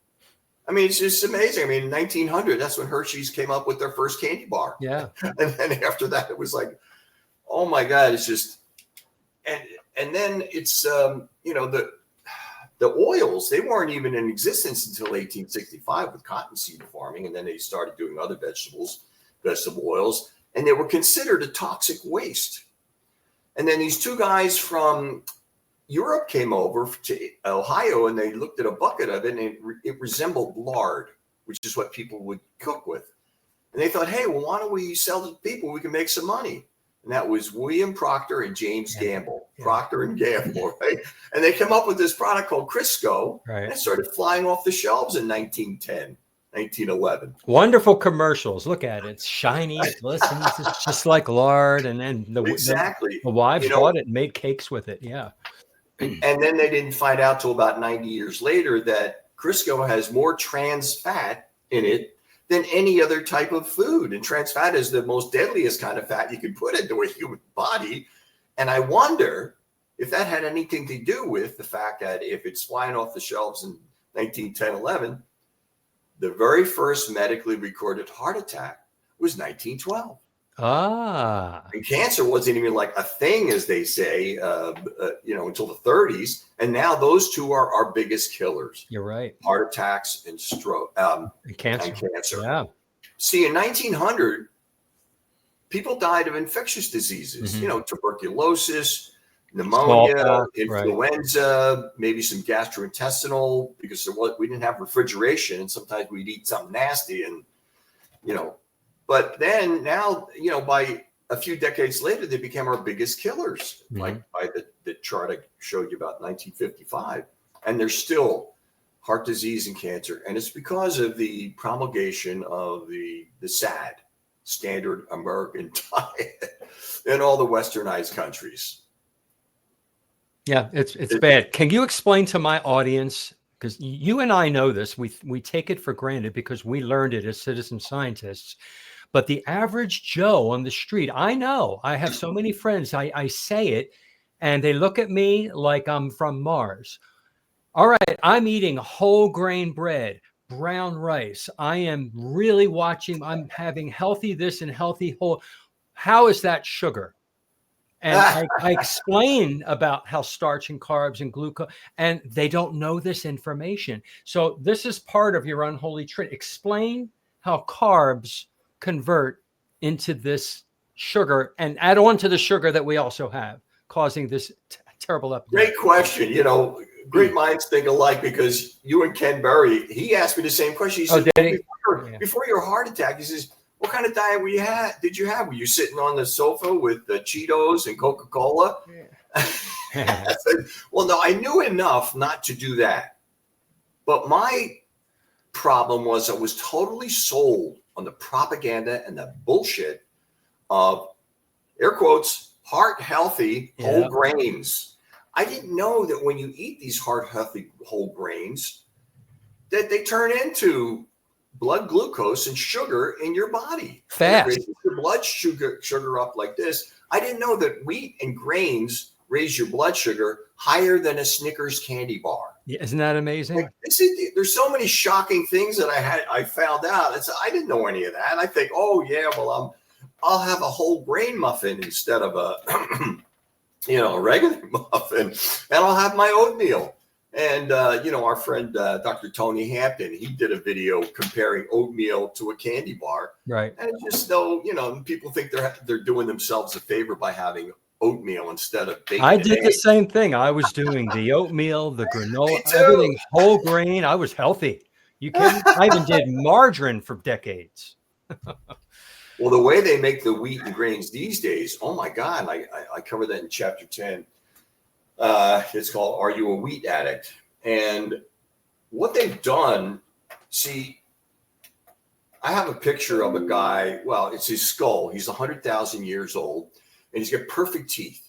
I mean, it's just amazing. I mean, in 1900, that's when Hershey's came up with their first candy bar. Yeah. And then after that, it was like, oh my God, it's just, and then it's, you know, the oils, they weren't even in existence until 1865 with cottonseed farming. And then they started doing other vegetable oils, and they were considered a toxic waste. And then these two guys from Europe came over to Ohio, and they looked at a bucket of it, and it resembled lard, which is what people would cook with. And they thought, hey, well, why don't we sell to people? We can make some money. And that was William Procter and James Gamble. Procter and Gamble, right? And they came up with this product called Crisco, and it started flying off the shelves in 1910, 1911. Wonderful commercials. Look at it. It's shiny, it glistens. It's just like lard. And then the wives bought it and made cakes with it. Yeah. And then they didn't find out till about 90 years later that Crisco has more trans fat in it than any other type of food. And trans fat is the most deadliest kind of fat you can put into a human body. And I wonder if that had anything to do with the fact that if it's flying off the shelves in 1910, 11, the very first medically recorded heart attack was 1912. And cancer wasn't even like a thing, as they say, you know, until the 30s. And now those two are our biggest killers. You're right. Heart attacks and stroke and cancer. Yeah. See, in 1900, people died of infectious diseases, you know, tuberculosis, pneumonia, influenza, maybe some gastrointestinal, because we didn't have refrigeration, and sometimes we'd eat something nasty, and, you know. But then now, you know, by a few decades later, they became our biggest killers, like by the chart I showed you about 1955. And there's still heart disease and cancer. And it's because of the promulgation of the SAD, Standard American Diet, in all the westernized countries. Yeah, it's bad. Can you explain to my audience, because you and I know this, we take it for granted because we learned it as citizen scientists. But the average Joe on the street, I know, I have so many friends, I say it, and they look at me like I'm from Mars. All right, I'm eating whole grain bread, brown rice. I am really watching, I'm having healthy this and healthy whole. How is that sugar? And I explain about how starch and carbs and glucose, and they don't know this information. So this is part of your unholy trinity. Explain how carbs convert into this sugar and add on to the sugar that we also have, causing this terrible epidemic. Great question. You know, great minds think alike, because you and Ken Berry, he asked me the same question. He said, before your heart attack, he says, what kind of diet did you have? Were you sitting on the sofa with the Cheetos and Coca-Cola? I said, well, no, I knew enough not to do that. But my problem was I was totally sold on the propaganda and the bullshit of, air quotes, heart healthy whole grains. I didn't know that when you eat these heart healthy whole grains, that they turn into blood glucose and sugar in your body. Fast. It raises your blood sugar up like this. I didn't know that wheat and grains raise your blood sugar higher than a Snickers candy bar. Yeah, isn't that amazing? Like, there's so many shocking things that I found out. I didn't know any of that. And I think, oh yeah, well I'll have a whole grain muffin instead of a a regular muffin, and I'll have my oatmeal. And our friend Dr. Tony Hampton, he did a video comparing oatmeal to a candy bar. Right. And just though, people think they're doing themselves a favor by having oatmeal instead of bacon. I did the same thing. I was doing the oatmeal, the granola, everything whole grain. I was healthy. You kidding? I even did margarine for decades. Well, the way they make the wheat and grains these days, oh my God, I covered that in chapter 10. It's called Are You a Wheat Addict? And what they've done, see, I have a picture of a guy, well, it's his skull. He's 100,000 years old, and he's got perfect teeth.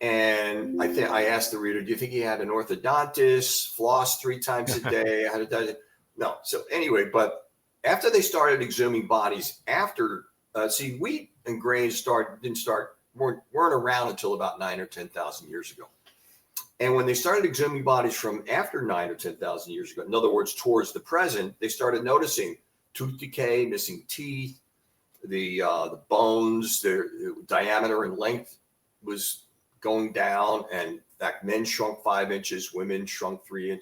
And I asked the reader, do you think he had an orthodontist, floss 3 times a day? No. So anyway, but after they started exhuming bodies, wheat and grains weren't around until about 9,000 or 10,000 years ago. And when they started exhuming bodies from after 9 or 10,000 years ago, in other words, towards the present, they started noticing tooth decay, missing teeth, the bones, their diameter and length was going down. And in fact, men shrunk 5 inches, women shrunk 3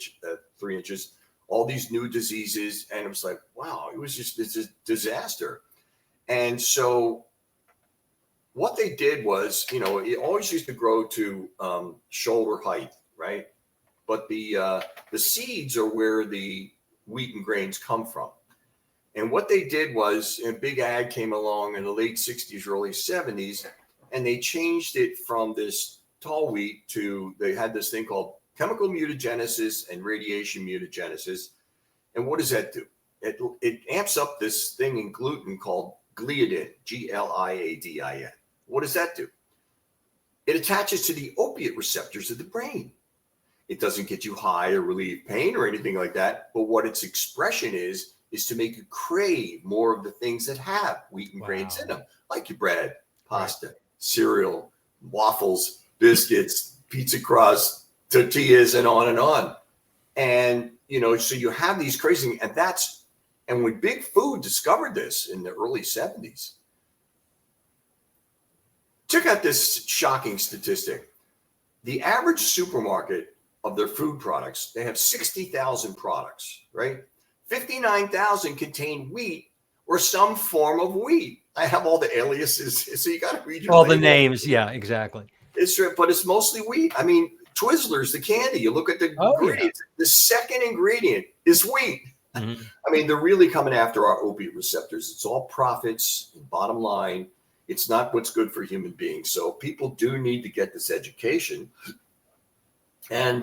inches, all these new diseases. And it was like, wow, it was just this disaster. And so what they did was, it always used to grow to shoulder height, right? But the seeds are where the wheat and grains come from. And what they did was, Big Ag came along in the late 60s, early 70s, and they changed it from this tall wheat to, they had this thing called chemical mutagenesis and radiation mutagenesis. And what does that do? It amps up this thing in gluten called gliadin, Gliadin. What does that do? It attaches to the opiate receptors of the brain. It doesn't get you high or relieve pain or anything like that. But what its expression is to make you crave more of the things that have wheat and grains in them, like your bread, pasta, cereal, waffles, biscuits, pizza crust, tortillas, and on and on. And, so you have these crazy, and when Big Food discovered this in the early 70s, check out this shocking statistic. The average supermarket of their food products, they have 60,000 products, right? 59,000 contain wheat or some form of wheat. I have all the aliases, so you got to read your all label. the names. Yeah, exactly. But it's mostly wheat. I mean, Twizzlers, the candy, you look at the ingredients, the second ingredient is wheat. Mm-hmm. I mean, they're really coming after our opiate receptors. It's all profits, bottom line. It's not what's good for human beings. So people do need to get this education. And,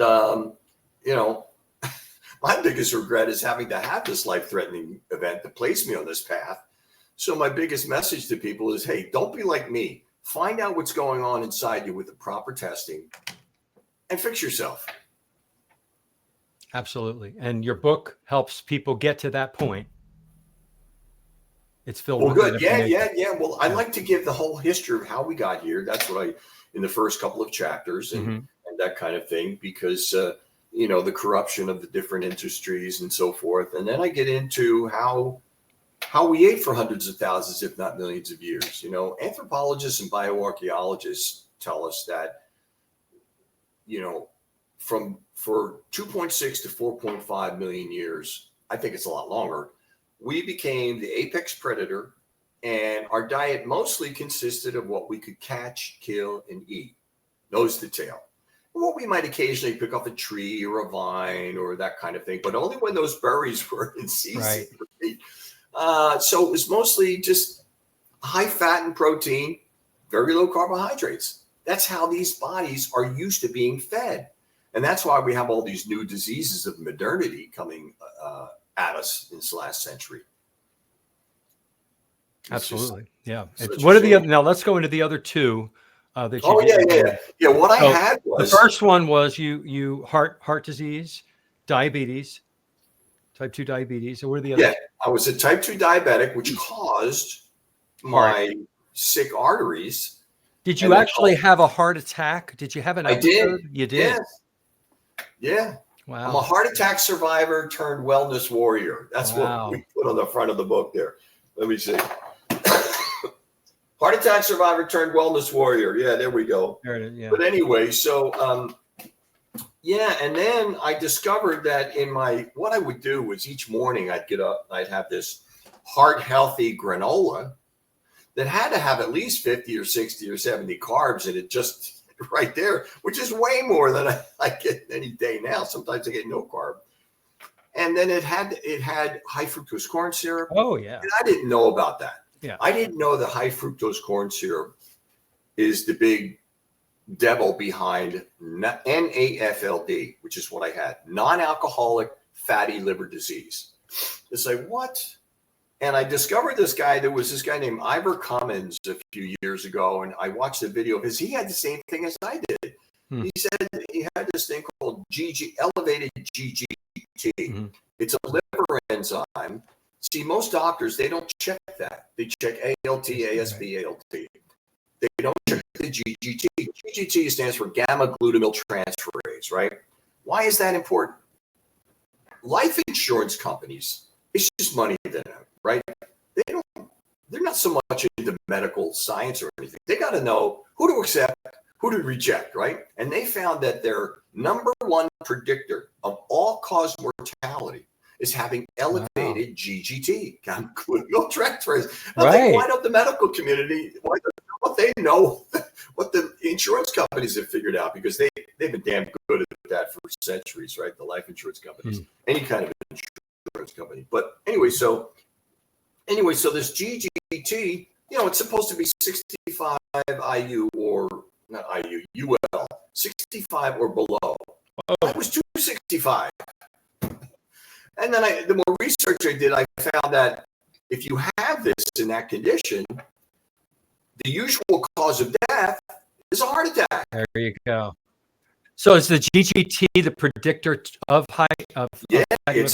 my biggest regret is having to have this life-threatening event that placed me on this path. So my biggest message to people is, hey, don't be like me. Find out what's going on inside you with the proper testing and fix yourself. Absolutely. And your book helps people get to that point. It's filled with good. Yeah. Well, I like to give the whole history of how we got here. That's what in the first couple of chapters and that kind of thing, because, the corruption of the different industries and so forth. And then I get into how we ate for hundreds of thousands, if not millions of years. Anthropologists and bioarchaeologists tell us that, for 2.6 to 4.5 million years, I think it's a lot longer, we became the apex predator, and our diet mostly consisted of what we could catch, kill, and eat, nose to tail. What we might occasionally pick off a tree or a vine or that kind of thing, but only when those berries were in season. Right. So it was mostly just high fat and protein, very low carbohydrates. That's how these bodies are used to being fed. And that's why we have all these new diseases of modernity coming at us in this last century. Absolutely. Yeah. What are the other? Now let's go into the other two. That you Yeah. What I had was the first one was you heart disease, diabetes, type 2 diabetes. So what are the other? Yeah, I was a type 2 diabetic, which caused my sick arteries. Did you actually have a heart attack? Did you have an episode? I did. You did? Yes. Yeah. Wow. I'm a heart attack survivor turned wellness warrior. That's what we put on the front of the book there. Let me see. Heart attack survivor turned wellness warrior. Yeah, there we go. There it is, yeah. But anyway, so and then I discovered that what I would do was each morning I'd get up, I'd have this heart healthy granola that had to have at least 50 or 60 or 70 carbs in it, just right there, which is way more than I get any day now. Sometimes I get no carb. And then it had high fructose corn syrup. Oh yeah. And I didn't know about that. Yeah. I didn't know that high fructose corn syrup is the big devil behind NAFLD, which is what I had, non-alcoholic fatty liver disease. It's like, what? And I discovered this guy. There was this guy named Ivor Cummins a few years ago, and I watched a video of his. He had the same thing as I did. He said he had this thing called elevated GGT. It's a liver enzyme. See, most doctors, they don't check that. They check ALT, AST, ALT. They don't check the GGT. GGT stands for gamma glutamyl transferase, right? Why is that important? Life insurance companies, it's just money to them, right? They're not so much into medical science or anything. They got to know who to accept, who to reject, right? And they found that their number one predictor of all-cause mortality is having elevated GGT, gamma glutamyl transferase. Right. Why don't the medical community, they know what the insurance companies have figured out, because they've been damn good at that for centuries, right? The life insurance companies, any kind of insurance company. But anyway, so this GGT, it's supposed to be 65 IU or not IU, UL, 65 or below. I was 265. And then the more research I did, I found that if you have this in that condition, the usual cause of death is a heart attack. There you go. So is the GGT the predictor of high? It's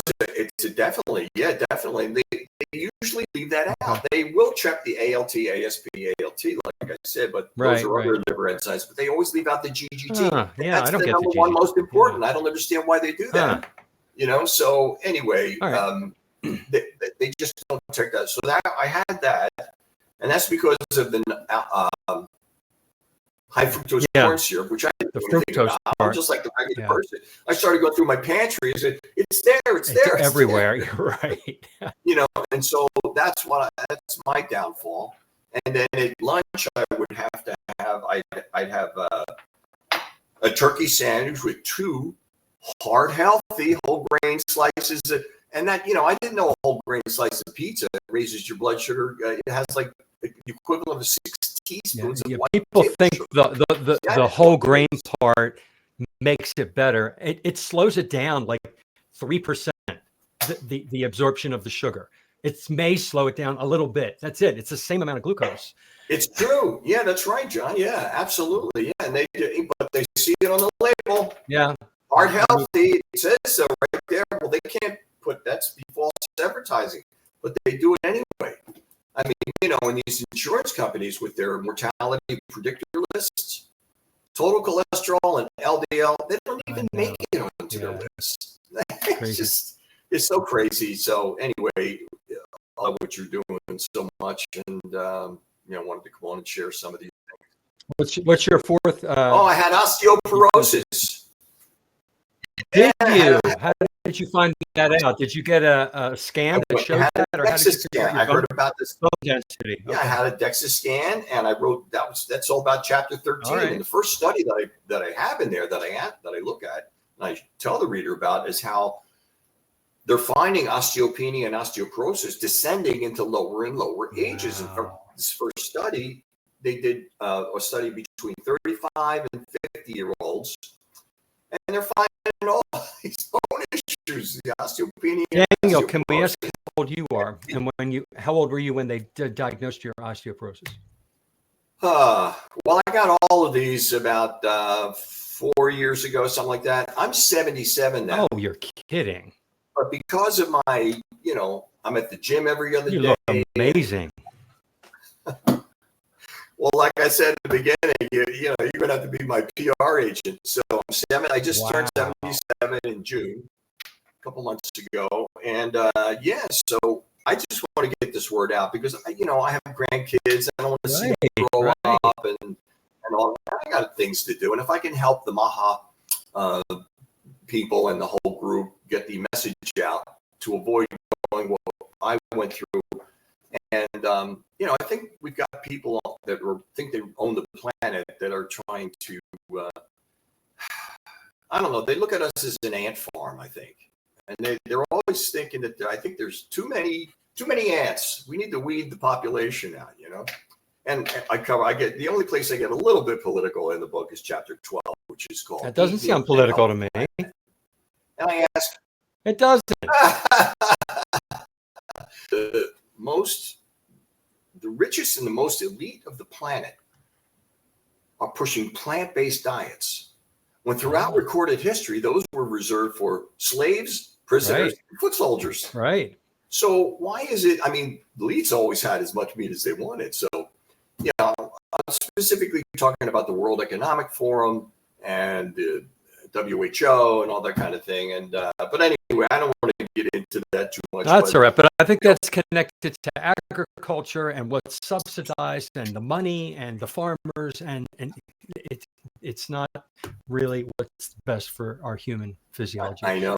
definitely. They usually leave that out. They will check the ALT, ASP, ALT, like I said, but those are other liver enzymes. But they always leave out the GGT. That's I don't get the number one most important. I don't understand why they do that. So anyway, they just don't check that. So that I had that, and that's because of the high fructose corn syrup, which I didn't know anything about. I'm just like the regular person. I started going through my pantry and said, "It's there, it's there, it's everywhere." You're right. And so that's my downfall. And then at lunch, I would have to have I'd have a turkey sandwich with 2 heart healthy whole grain slices, and that I didn't know a whole grain slice of pizza raises your blood sugar. It has like the equivalent of 6 teaspoons of white. People think the whole grain part makes it better. It slows it down like 3%. The absorption of the sugar. It may slow it down a little bit. That's it. It's the same amount of glucose. It's true. Yeah, that's right, John. Yeah, absolutely. Yeah, and they see it on the label. Yeah. Heart healthy. It says so right there. Well, they can't put that's false advertising, but they do it anyway. I mean, in these insurance companies with their mortality predictor lists, total cholesterol and LDL, they don't even make it onto their list. It's so crazy. So anyway, I love what you're doing so much, and wanted to come on and share some of these things. What's your fourth? I had osteoporosis. Did you? How did you find that out? Did you get a scan that showed that, or how did you scan? I heard about this bone density. Yeah, I had a DEXA scan, and I wrote that's all about chapter 13. And the first study that I have in there that I look at and I tell the reader about is how they're finding osteopenia and osteoporosis descending into lower and lower ages. And from this first study, they did a study between 35 and 50-year-olds, and they're finding all these bone issues, the osteopenia. Daniel, can we ask how old you are, and how old were you when they diagnosed your osteoporosis? Well, I got all of these about 4 years ago, something like that. I'm 77 now. Oh, you're kidding. But because of my, I'm at the gym every other day. You look amazing. Well, like I said at the beginning, you're going to have to be my PR agent. So I just turned 77 in June, a couple months ago. And so I just want to get this word out because, I have grandkids. I don't want to see them grow up and all that. I got things to do. And if I can help the Maha people and the whole group get the message out to avoid going what I went through. And, I think we've got people that think they own the planet that are trying to, I don't know, they look at us as an ant farm, I think. And they're always thinking that I think there's too many ants. We need to weed the population out, And the only place I get a little bit political in the book is chapter 12, which is called. That doesn't sound political to me. And I ask. It doesn't. The richest and the most elite of the planet are pushing plant-based diets, when throughout recorded history, those were reserved for slaves, prisoners, and foot soldiers. Right. So why is it? I mean, the elites always had as much meat as they wanted. So, I'm specifically talking about the World Economic Forum and the WHO and all that kind of thing. And but anyway, I don't want to get into that too much. That's all right. But I think that's connected to agriculture and what's subsidized and the money and the farmers. And it's not really what's best for our human physiology. I know.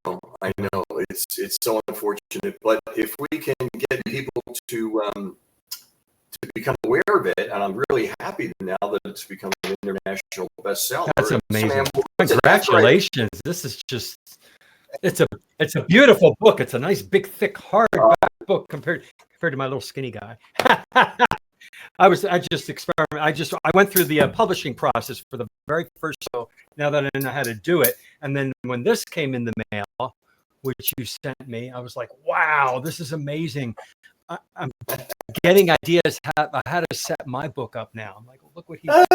It's so unfortunate. But if we can get people to become aware of it, and I'm really happy now that it's become an international bestseller. That's amazing. Congratulations. This is just, it's a beautiful book. It's a nice, big, thick, hardback book compared to my little skinny guy. I went through the publishing process for the very first show. Now that I know how to do it, and then when this came in the mail, which you sent me, I was like, wow, this is amazing. I'm getting ideas how to set my book up now. I'm like, well, look what he did.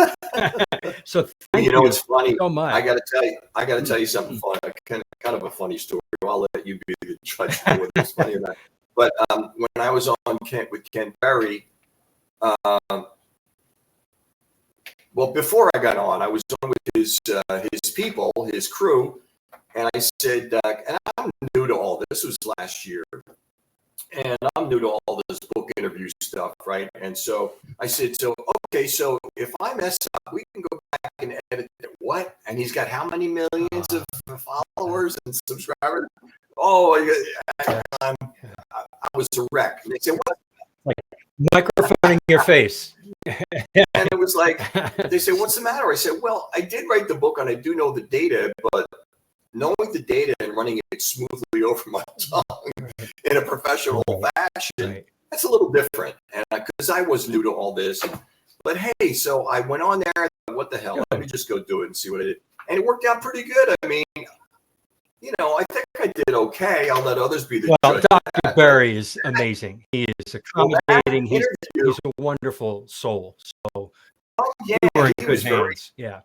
So thank you. It's funny. So much. I got to tell you something funny. Kind of a funny story. I'll let you be the judge of whether it's funny or not. But when I was on with Ken Berry, well, before I got on, I was on with his people, his crew, and I said, and I'm new to all this. This was last year. And I'm new to all this book interview stuff, right? And so I said, okay, so if I mess up, we can go back and edit it. What? And he's got how many millions of followers and subscribers? Oh, I was a wreck. And they said, what? Like microphone in your face. And it was like, they said, what's the matter? I said, well, I did write the book and I do know the data, but knowing the data and running it smoothly over my tongue in a professional fashion, that's a little different. And because I was new to all this, but hey, so I went on there. What the hell? Let me just go do it and see what I did. And it worked out pretty good. I mean, I think I did okay. I'll let others be the judge. Dr. Berry is amazing. He is accommodating. He's a wonderful soul. So yeah, you were in good hands. Yeah.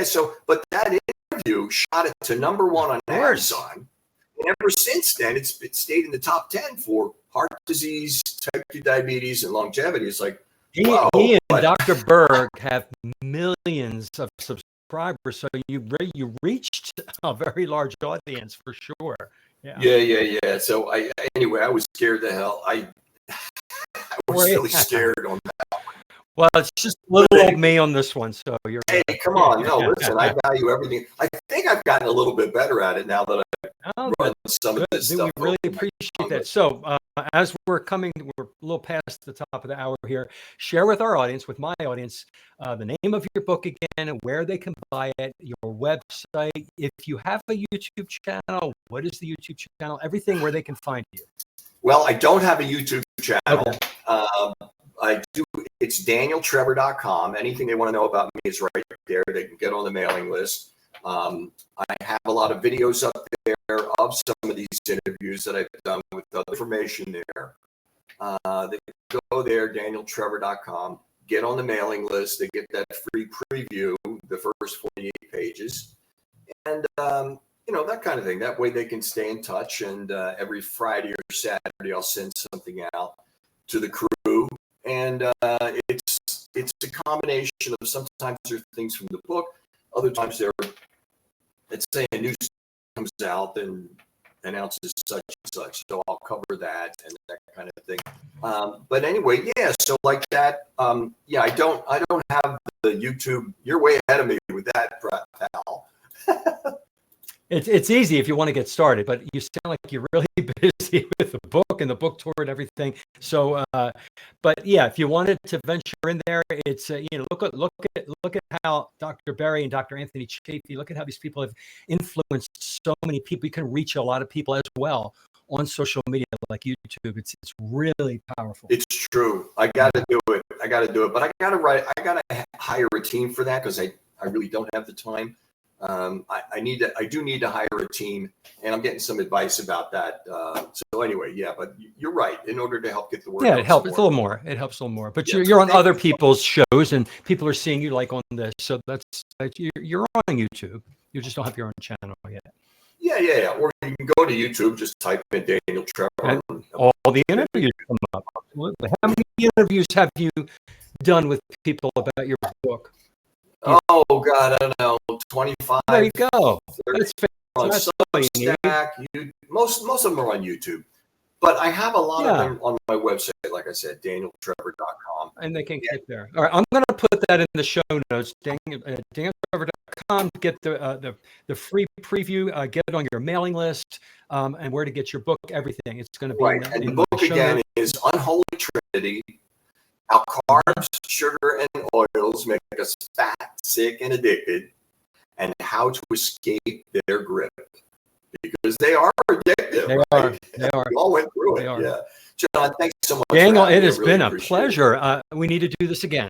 So, but that interview shot it to #1 on Amazon. And ever since then, it stayed in the top 10 for heart disease, type 2 diabetes, and longevity. It's like, he and Dr. Berg have millions of subscribers, so you reached a very large audience for sure. Yeah. So anyway, I was scared to hell. I was really scared on that. Well, it's just little old me on this one, so you're. Hey, come on! No, listen, I value everything. I think I've gotten a little bit better at it now that I've run some of this stuff. We really appreciate that. So, as we're a little past the top of the hour here. Share with our audience, with my audience, the name of your book again, where they can buy it, your website. If you have a YouTube channel, what is the YouTube channel? Everything where they can find you. Well, I don't have a YouTube channel. Okay. I do. It's danieltrevor.com. Anything they want to know about me is right there. They can get on the mailing list. I have a lot of videos up there of some of these interviews that I've done with the information there. They go there, danieltrevor.com, get on the mailing list. They get that free preview, the first 48 pages. And, that kind of thing. That way they can stay in touch. And every Friday or Saturday, I'll send something out to the crew. And it's a combination of, sometimes there are things from the book, other times let's say a new comes out and announces such and such, so I'll cover that and that kind of thing. But anyway, so like that. I don't have the YouTube. You're way ahead of me with that, pal. It's easy if you want to get started, but you sound like you're really busy with the book and the book tour and everything. So, but yeah, if you wanted to venture in there, it's look at how Dr. Berry and Dr. Anthony Chafee, look at how these people have influenced so many people. You can reach a lot of people as well on social media like YouTube. It's really powerful. It's true. I got to do it. But I got to hire a team for that because I really don't have the time. I do need to hire a team, and I'm getting some advice about that. So anyway, but you're right. In order to help get the word out, it helps. It's a little more. It helps a little more. But you're on other people's shows, and people are seeing you like on this. So you're on YouTube. You just don't have your own channel yet. Yeah. Or you can go to YouTube, just type in Daniel Trevor. And all the interviews come up. Absolutely. How many interviews have you done with people about your book? Oh God, I don't know, 25. There you go. 30 That's on that's all you need. Substack. Most of them are on YouTube, but I have a lot of Yeah. them on my website. Like I said, danieltrevor.com. And they can get there. All right, I'm going to put that in the show notes. DanielTrevor.com. Get the free preview. Get it on your mailing list, and where to get your book. Everything. It's going to be Right, and the book again is Unholy Trinity: How Carbs, Sugar, and Oils Make Us Fat, Sick, and Addicted, and How to Escape Their Grip. Because they are addictive. They right? are. They are. We all went through it. They are. Yeah. John, thanks so much. Daniel, for having it me. has I really been a appreciate pleasure. We need to do this again.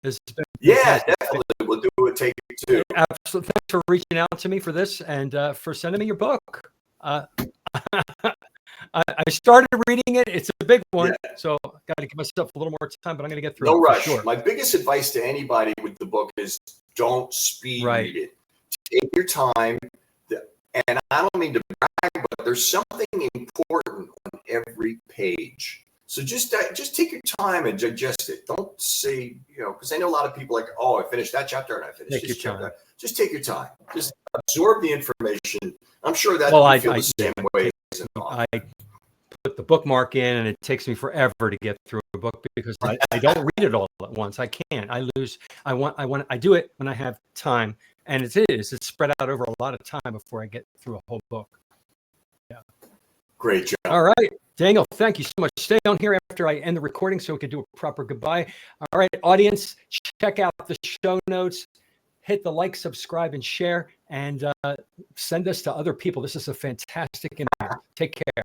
This has been Yeah, fantastic. definitely. We'll do a take two. Absolutely. Thanks for reaching out to me for this, and for sending me your book. I started reading it. It's a big one, so I got to give myself a little more time, but I'm going to get through it. No rush. Sure. My biggest advice to anybody with the book is don't speed read it. Take your time. And I don't mean to brag, but there's something important on every page. So just take your time and digest it. Don't say, because I know a lot of people like, oh, I finished that chapter and I finished this chapter. Just take your time. Just absorb the information. I'm sure that you feel the same way. I put the bookmark in, and it takes me forever to get through a book because I don't read it all at once. I can't. I lose. I do it when I have time, and it's spread out over a lot of time before I get through a whole book. Yeah. Great job. All right, Daniel, thank you so much. Stay on here after I end the recording so we can do a proper goodbye. All right, audience, check out the show notes. Hit the like, subscribe, and share, and send us to other people. This is a fantastic interview. Take care.